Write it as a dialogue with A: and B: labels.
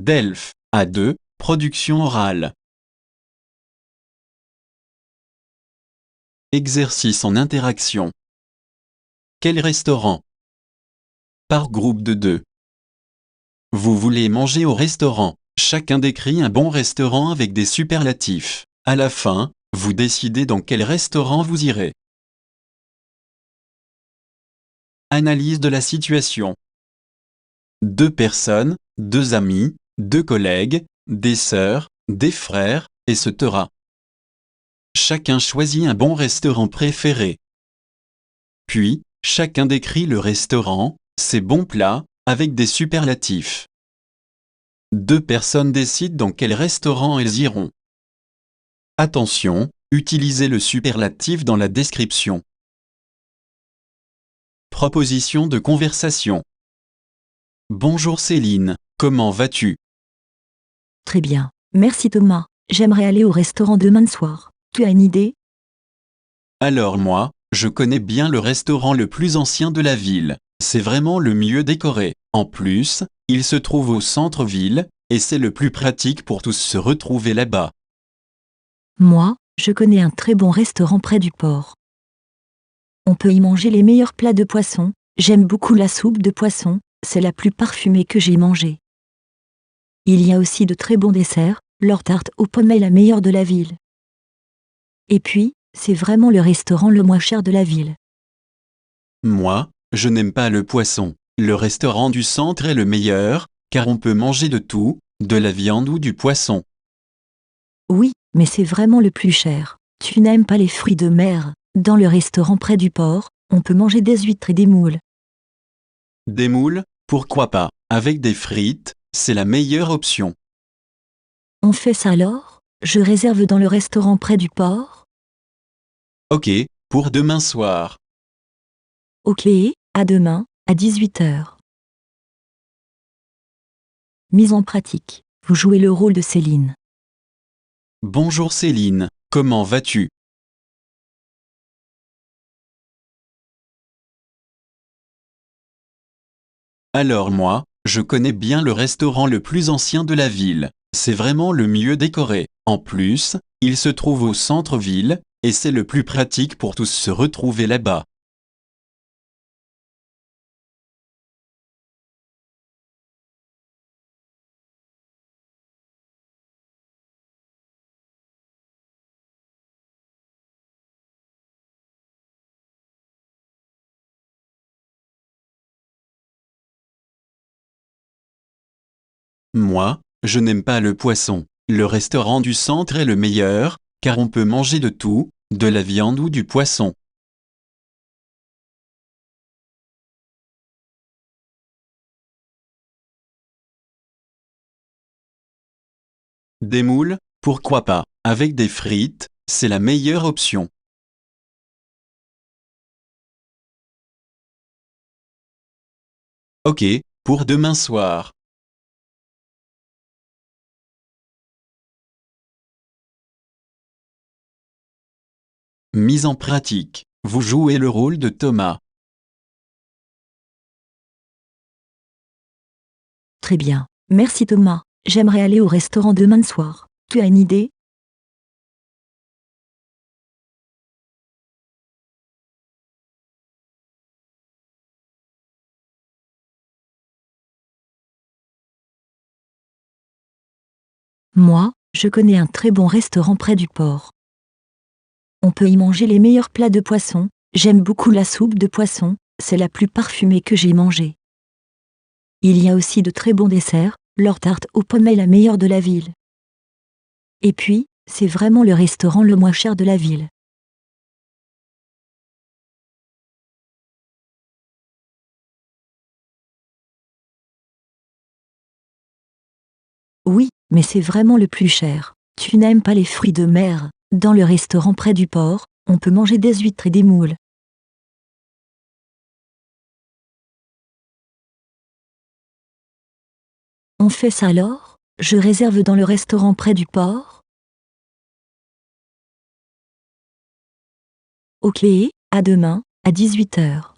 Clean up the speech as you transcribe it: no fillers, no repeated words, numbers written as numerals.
A: DELF, A2, production orale. Exercice en interaction. Quel restaurant? Par groupe de 2. Vous voulez manger au restaurant. Chacun décrit un bon restaurant avec des superlatifs. À la fin, vous décidez dans quel restaurant vous irez. Analyse de la situation. 2 personnes, 2 amis, 2 collègues, des sœurs, des frères, etc. Chacun choisit un bon restaurant préféré. Puis, chacun décrit le restaurant, ses bons plats, avec des superlatifs. 2 personnes décident dans quel restaurant elles iront. Attention, utilisez le superlatif dans la description. Proposition de conversation. Bonjour Céline, comment vas-tu?
B: Très bien, merci Thomas. J'aimerais aller au restaurant demain soir. Tu as une idée?
A: Alors moi, je connais bien le restaurant le plus ancien de la ville. C'est vraiment le mieux décoré. En plus, il se trouve au centre-ville, et c'est le plus pratique pour tous se retrouver là-bas.
B: Moi, je connais un très bon restaurant près du port. On peut y manger les meilleurs plats de poisson. J'aime beaucoup la soupe de poisson, c'est la plus parfumée que j'ai mangée. Il y a aussi de très bons desserts, leur tarte aux pommes est la meilleure de la ville. Et puis, c'est vraiment le restaurant le moins cher de la ville.
A: Moi, je n'aime pas le poisson. Le restaurant du centre est le meilleur, car on peut manger de tout, de la viande ou du poisson.
B: Oui, mais c'est vraiment le plus cher. Tu n'aimes pas les fruits de mer? Dans le restaurant près du port, on peut manger des huîtres et des moules.
A: Des moules, pourquoi pas? Avec des frites, c'est la meilleure option.
B: On fait ça alors? Je réserve dans le restaurant près du port?
A: Ok, pour demain soir.
B: Ok, à demain, à 18h. Mise en pratique. Vous jouez le rôle de Céline.
A: Bonjour Céline, comment vas-tu? Alors moi, je connais bien le restaurant le plus ancien de la ville. C'est vraiment le mieux décoré. En plus, il se trouve au centre-ville, et c'est le plus pratique pour tous se retrouver là-bas. Moi, je n'aime pas le poisson. Le restaurant du centre est le meilleur, car on peut manger de tout, de la viande ou du poisson. Des moules, pourquoi pas? Avec des frites, c'est la meilleure option. Ok, pour demain soir. Mise en pratique. Vous jouez le rôle de Thomas.
B: Très bien, merci Thomas. J'aimerais aller au restaurant demain soir. Tu as une idée? Moi, je connais un très bon restaurant près du port. On peut y manger les meilleurs plats de poisson. J'aime beaucoup la soupe de poisson, c'est la plus parfumée que j'ai mangée. Il y a aussi de très bons desserts, leur tarte aux pommes est la meilleure de la ville. Et puis, c'est vraiment le restaurant le moins cher de la ville. Oui, mais c'est vraiment le plus cher. Tu n'aimes pas les fruits de mer? Dans le restaurant près du port, on peut manger des huîtres et des moules. On fait ça alors? Je réserve dans le restaurant près du port? Ok, à demain, à 18h.